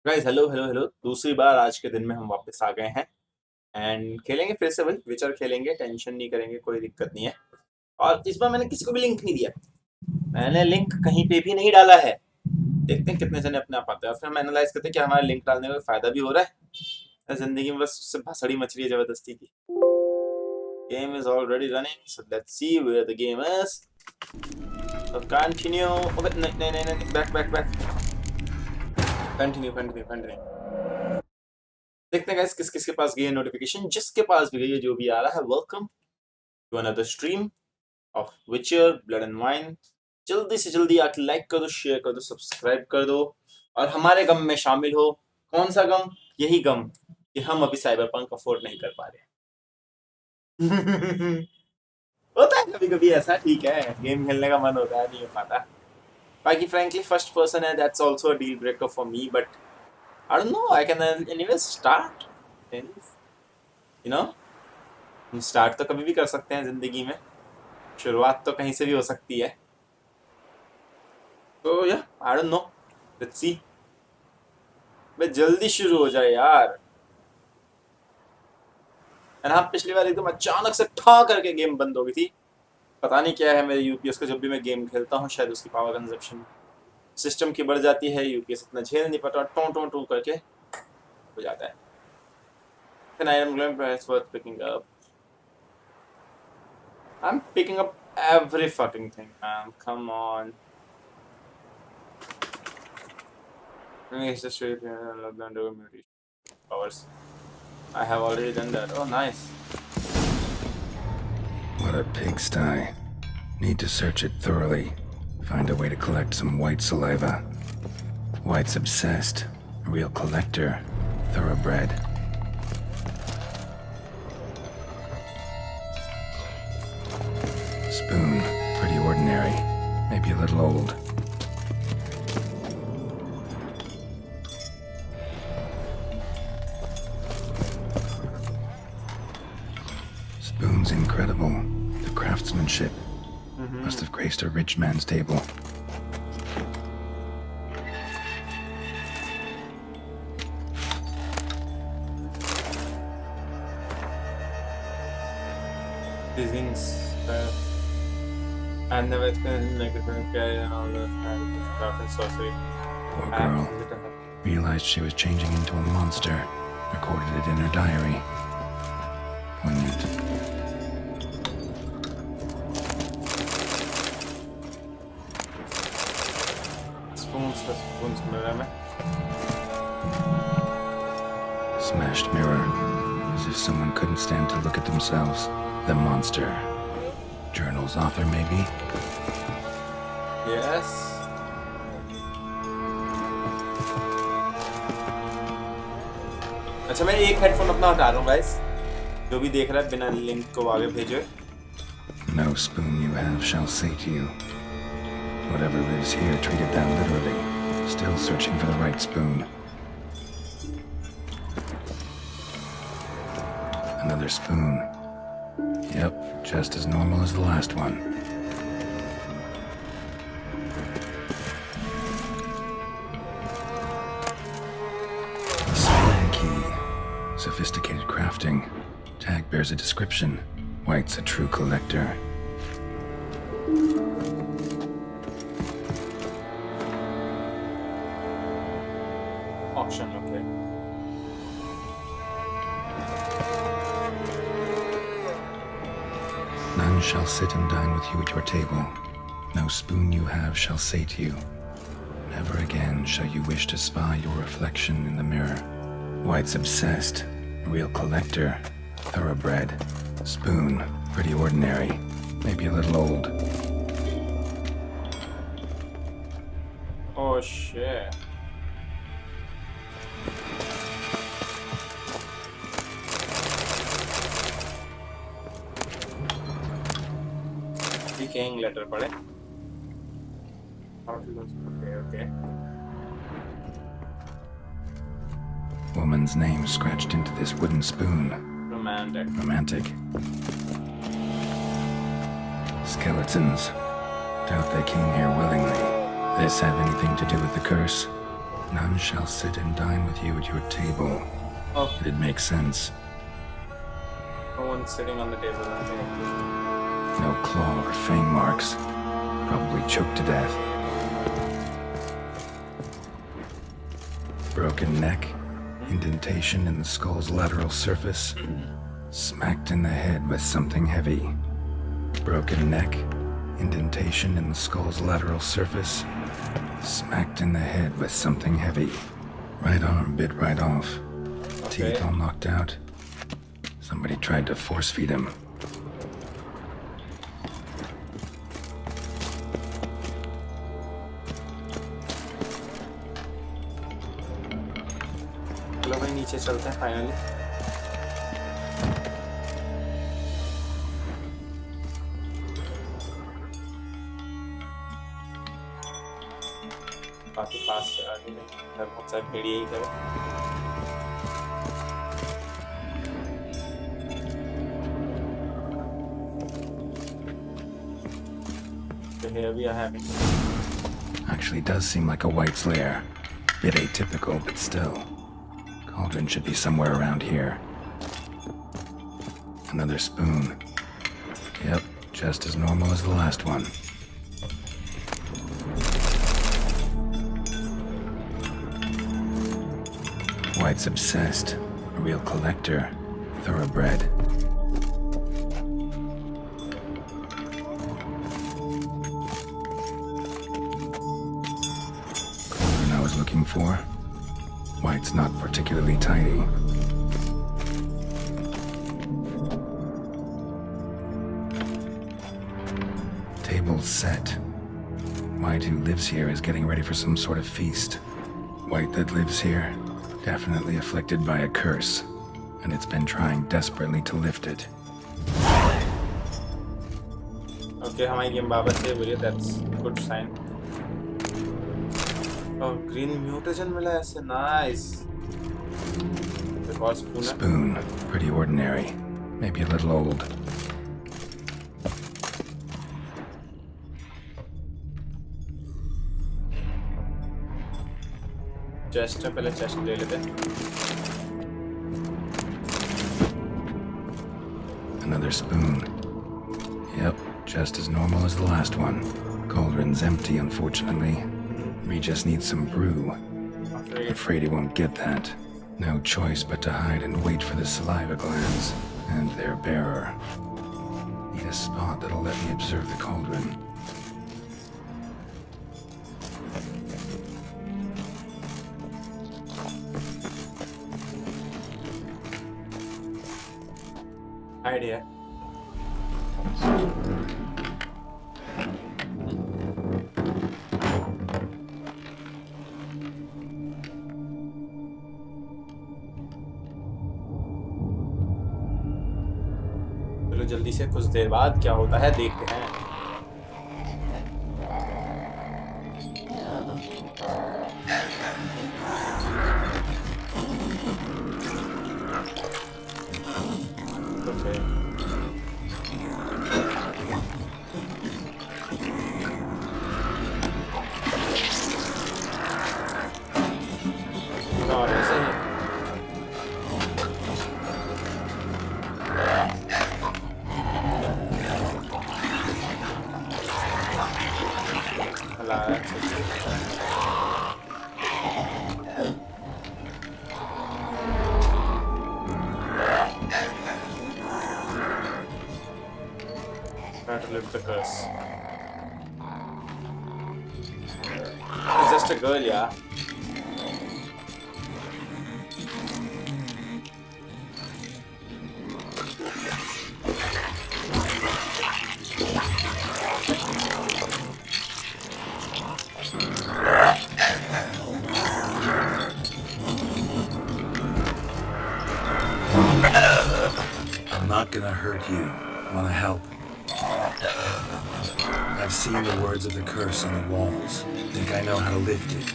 Guys hello hello hello, दूसरी बार आज के दिन में हम वापस आ गए हैं एंड खेलेंगे फिर से। वही विचर खेलेंगे, टेंशन नहीं करेंगे, कोई दिक्कत नहीं है। और इस बार मैंने किसी को भी लिंक नहीं दिया, मैंने लिंक कहीं पे भी नहीं डाला है। देखते हैं कितने जने अपने आप आते हैं और फिर हम एनालाइज करते हैं कि हमारे लिंक डालने का फायदा भी हो रहा है, जिंदगी में बस उससे भसड़ी मच रही है जबरदस्ती की। Game is already running, so let's see where the game is. Continue. Okay, नहीं नहीं नहीं, back back back, continue continue continue. देखते हैं गाइस किस किस के पास गई है नोटिफिकेशन। जिसके पास भी गई है, जो भी आ रहा है, welcome to another stream of Witcher blood and wine. जल्दी से जल्दी आके लाइक कर दो, शेयर कर दो, सब्सक्राइब कर दो और हमारे गम में शामिल हो। कौन सा गम? यही गम कि हम अभी साइबरपंक अफोर्ड नहीं कर पा रहे हैं। होता है कभी कभी ऐसा, ठीक है, गेम खेलने का मन होता है, नहीं हो पाता। बाकी फ्रैंकली फर्स्ट पर्सन है, that's also a deal breaker for me, but I don't know, I can anyway start things, you know? हम स्टार्ट तो कभी भी कर सकते हैं जिंदगी में, शुरुआत तो कहीं से भी हो सकती है। तो या I don't know, let's see. बस जल्दी शुरू हो जाए यार। एंड हाँ, पिछली बार एकदम अचानक से ठा करके गेम बंद हो गई थी। पता नहीं क्या है मेरे यूपीएस का, जब भी मैं गेम खेलता हूँ शायद उसकी पावर कंजप्शन सिस्टम की बढ़ जाती है, यूपीएस इतना झेल नहीं पाता, टों टों टों करके हो जाता है। Then I am going to worth picking up. I'm picking up every fucking thing, man. Come on. Let me just show you the mutation powers. I have already done that. Oh, nice. What a pigsty. Need to search it thoroughly. Find a way to collect some white saliva. White's obsessed. A real collector. Thoroughbred. Spoon. Pretty ordinary. Maybe a little old. Spoon's incredible. The craftsmanship. Must have graced a rich man's table. These things, I've never experienced microphone carry and all this craft and sorcery. Poor girl. Realized she was changing into a monster. Recorded it in her diary. Poignant. Spoons mirror में. Smashed mirror. As if someone couldn't stand to look at themselves. The monster. Journal's author, maybe? Yes. अच्छा, मैं एक headphone अपना हटा रहा हूँ guys. जो भी देख रहा है बिना लिंक को आगे भेजो। No spoon you have shall sate you. Whatever lives here treated that literally. Still searching for the right spoon. Another spoon. Yep, just as normal as the last one. A spoon key. Sophisticated crafting. Tag bears a description. White's a true collector. Auction, okay. None shall sit and dine with you at your table. No spoon you have shall sate you. Never again shall you wish to spy your reflection in the mirror. White's obsessed. A real collector. Thoroughbred. Spoon. Pretty ordinary. Maybe a little old. Oh shit. Decaying letter पढ़े. Okay. Woman's name scratched into this wooden spoon. Romantic. Skeletons. Doubt they came here willingly. This have anything to do with the curse? None shall sit and dine with you at your table. Oh, It makes sense. no one sitting on the table. Okay. No claw or fang marks. Probably choked to death. Broken neck. Indentation in the skull's lateral surface. Smacked in the head with something heavy. Broken neck. Indentation in the skull's lateral surface. Smacked in the head with something heavy. Right arm bit right off. Okay. Teeth all knocked out. Somebody tried to force feed him. चलो भाई नीचे चलते हैं finally. काफी पास से आगे में लगभग सब भेड़िए ही करो। Here we are having. Actually does seem like a white's lair. Bit atypical, but still. Cauldron should be somewhere around here. Another spoon. Yep, just as normal as the last one. White's obsessed. A real collector. Thoroughbred. Cauldron I was looking for. White's not particularly tidy. Table's set. White who lives here is getting ready for some sort of feast. White that lives here, definitely afflicted by a curse, and it's been trying desperately to lift it. Okay, हमारी game वापस से बोलिए, that's good sign. Oh, green mutagen मिला है ऐसे, nice. एक और spoon है. Spoon, pretty ordinary, maybe a little old. Chest है, पहले chest ले लेते हैं. Another spoon. Yep, just as normal as the last one. Cauldron's empty, unfortunately. We just need some brew. Afraid he won't get that. No choice but to hide and wait for the saliva glands and their bearer. Need a spot that'll let me observe the cauldron. Idea. चलो जल्दी से कुछ देर बाद क्या होता है देखते हैं. Try to lift the curse. It's just a girl, yeah. I'm not gonna hurt you. Wanna help? I've seen the words of the curse on the walls. Think I know how to lift it.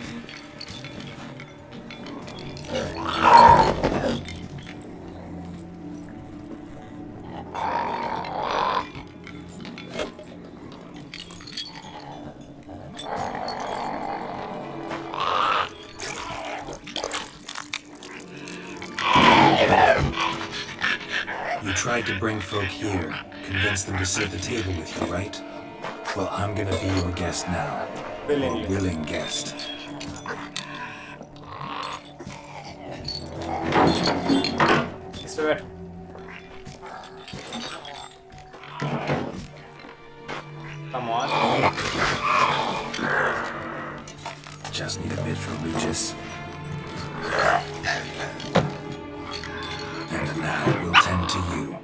You tried to bring folk here, convince them to sit at the table with you, right? Well, I'm gonna be your guest now. Willingly. Your willing guest. इस पे बैठ। Come on. Just need a bit for Regis. And now we'll tend to you.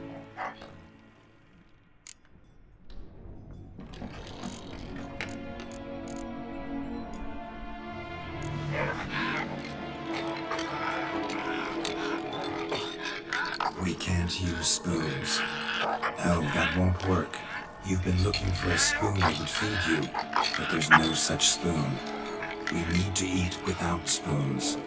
We can't use spoons. No, that won't work. You've been looking for a spoon that would feed you, but there's no such spoon. We need to eat without spoons.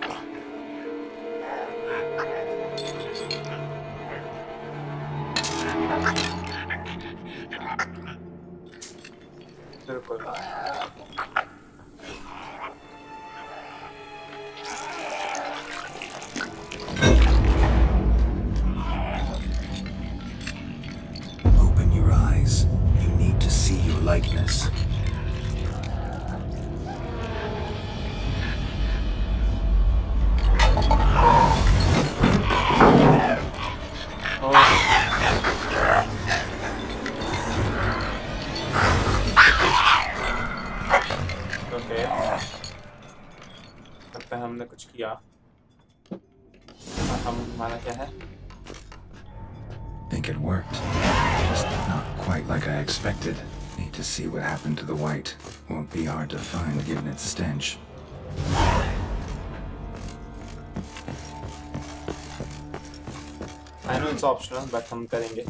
Open your eyes. You need to see your likeness. Okay. लगता है हमने कुछ किया। हमारा क्या है? Think it worked. Just not quite like I expected. Need to see what happened to the white. Won't be hard to find given its stench. I know it's optional, but हम करेंगे।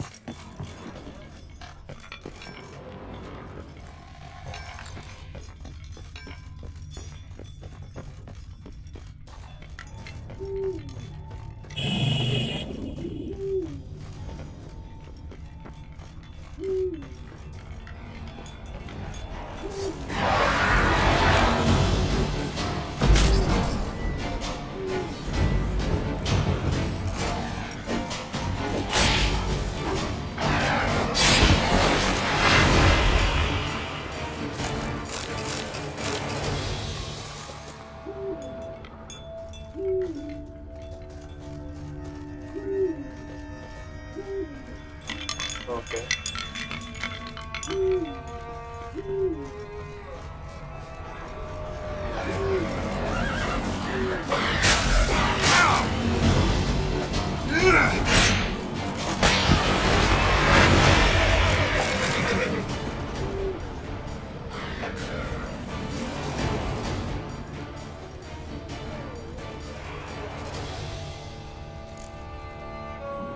Okay.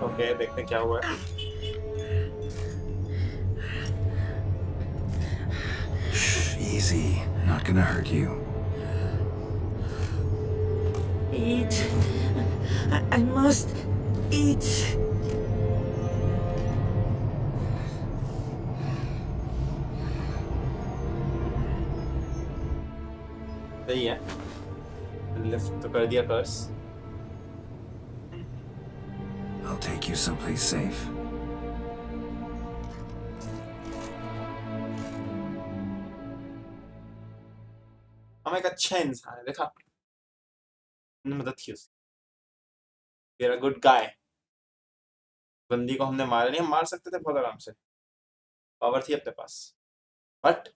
Okay, देखते हैं क्या हुआ है। Easy. Not gonna hurt you. Eat. I must eat. सही है। Lift तो कर दिया कर्स। I'll take you someplace safe. हम एक अच्छा इंसान है, देखा हमने मदद की उसकी। You're a good guy। बंदी को हमने मारा नहीं, हम मार सकते थे बहुत आराम से, पावर थी अपने पास, बट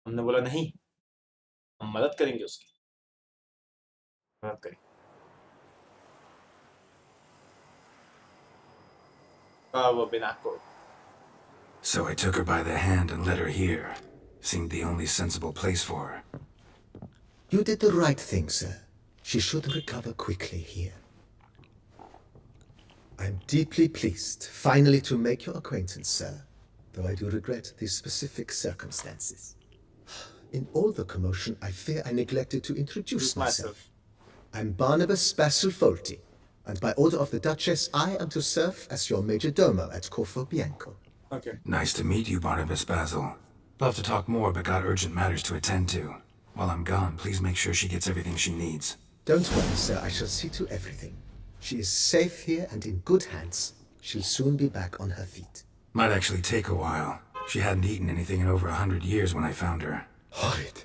हमने बोला नहीं, हम मदद करेंगे उसकी, मदद करेंगे। वो बिना को। So I took her by the hand and led her here. Seemed the only sensible place for her. You did the right thing, sir. She should recover quickly here. I'm deeply pleased, finally, to make your acquaintance, sir, though I do regret the specific circumstances. In all the commotion, I fear I neglected to introduce myself. I'm Barnabas Basilfolti, and by order of the Duchess, I am to serve as your major domo at Corfu Bianco. Okay. Nice to meet you, Barnabas Basil. Love to talk more, but got urgent matters to attend to. While I'm gone, please make sure she gets everything she needs. Don't worry, sir. I shall see to everything. She is safe here and in good hands. She'll soon be back on her feet. Might actually take a while. She hadn't eaten anything in over 100 years when I found her. Horrid.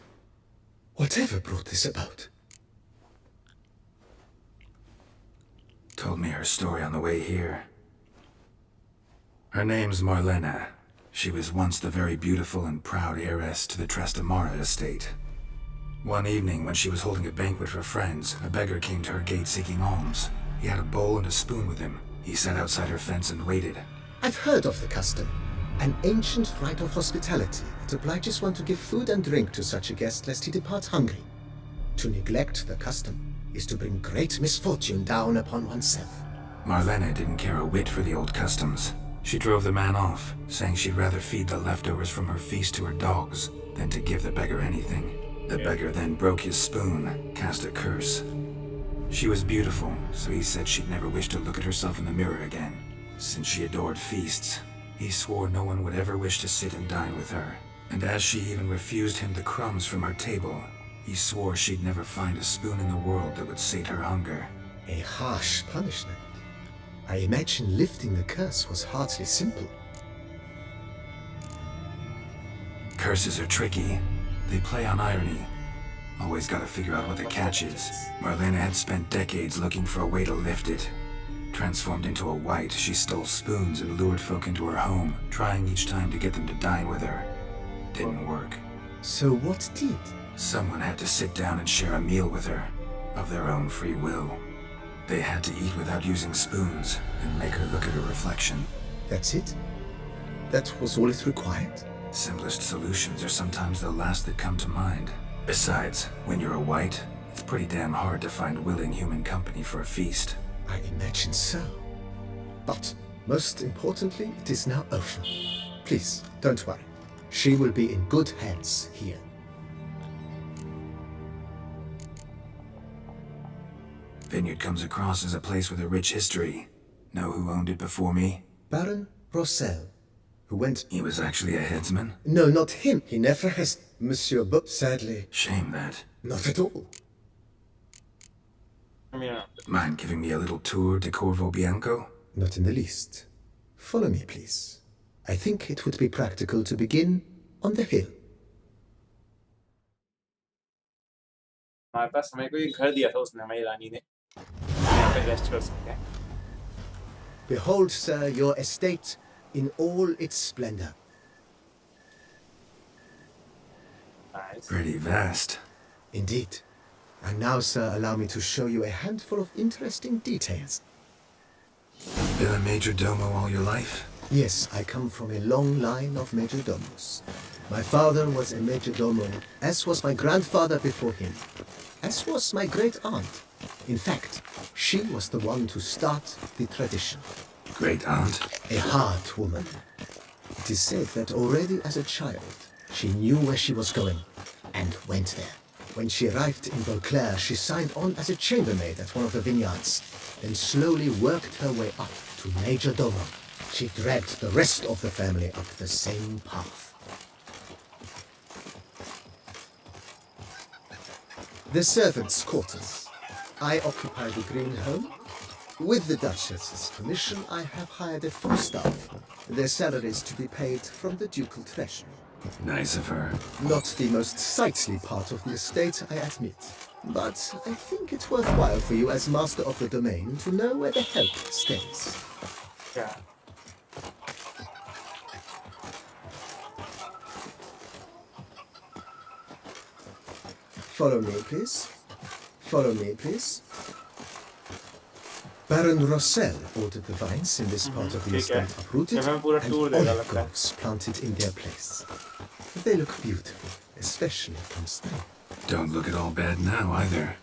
Whatever brought this about? Told me her story on the way here. Her name's Marlena. She was once the very beautiful and proud heiress to the Trastamara estate. One evening, when she was holding a banquet for friends, a beggar came to her gate seeking alms. He had a bowl and a spoon with him. He sat outside her fence and waited. I've heard of the custom. An ancient rite of hospitality that obliges one to give food and drink to such a guest lest he depart hungry. To neglect the custom is to bring great misfortune down upon oneself. Marlena didn't care a whit for the old customs. She drove the man off, saying she'd rather feed the leftovers from her feast to her dogs than to give the beggar anything. The beggar then broke his spoon, cast a curse. She was beautiful, so he said she'd never wish to look at herself in the mirror again. Since she adored feasts, he swore no one would ever wish to sit and dine with her. And as she even refused him the crumbs from her table, he swore she'd never find a spoon in the world that would sate her hunger. A harsh punishment. I imagine lifting the curse was hardly simple. Curses are tricky. They play on irony. Always gotta figure out what the catch is. Marlena had spent decades looking for a way to lift it. Transformed into a wight, she stole spoons and lured folk into her home, trying each time to get them to dine with her. Didn't work. So what did? Someone had to sit down and share a meal with her, of their own free will. They had to eat without using spoons, and make her look at her reflection. That's it? That was all it required? Simplest solutions are sometimes the last that come to mind. Besides, when you're a wight, it's pretty damn hard to find willing human company for a feast. I imagine so. But, most importantly, it is now over. Please, don't worry. She will be in good hands here. Vineyard comes across as a place with a rich history. Know who owned it before me? Baron Rossel, who went... He was actually a headsman? No, not him. He never has... Monsieur But sadly... Shame that. Not at all. Yeah. Mind giving me a little tour de Corvo Bianco? Not in the least. Follow me, please. I think it would be practical to begin on the hill. हमारे पास हमें कोई घर दिया था उसने हमारी रानी ने यहाँ पे रेस्ट कर सकते हैं. Behold, sir, your estate in all its splendor. Nice. Pretty vast. Indeed. And now, sir, allow me to show you a handful of interesting details. Been a majordomo all your life? Yes, I come from a long line of majordomos. My father was a majordomo, as was my grandfather before him, as was my great-aunt. In fact, she was the one to start the tradition. Great-aunt? A hard woman. It is said that already as a child, she knew where she was going, and went there. When she arrived in Beauclair, she signed on as a chambermaid at one of the vineyards, then slowly worked her way up to majordomo. She dragged the rest of the family up the same path. The servants' quarters. I occupy the green home. With the Duchess's permission, I have hired a full staff. Their salaries to be paid from the ducal treasury. Nice of her. Not the most sightly part of the estate, I admit. But I think it's worthwhile for you as master of the domain to know where the help stays. Yeah. Follow me, please. Follow me, please. Baron Rossel ordered the vines in this part of the ठीक है. estate uprooted जब हमें पूरा and tour देगा olive लगता है. groves planted in their place. They look beautiful, especially come spring. Don't look at all bad now, either.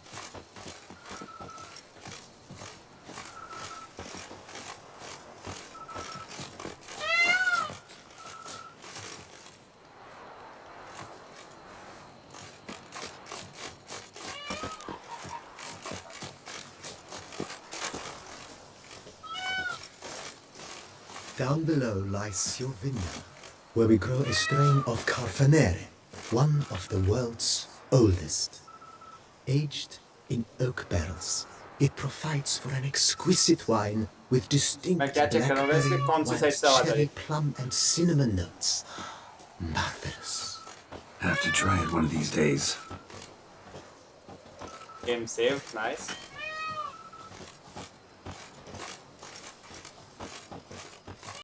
Down below lies your vineyard, where we grow a strain of Carfanere, one of the world's oldest. Aged in oak barrels, It provides for an exquisite wine with distinct मैं क्या check करूँगा इसके blackberry, कौन सी white side से आवाज आ रही cherry, plum, and cinnamon notes. Marvelous. Have to try it one of these days. Game saved, nice.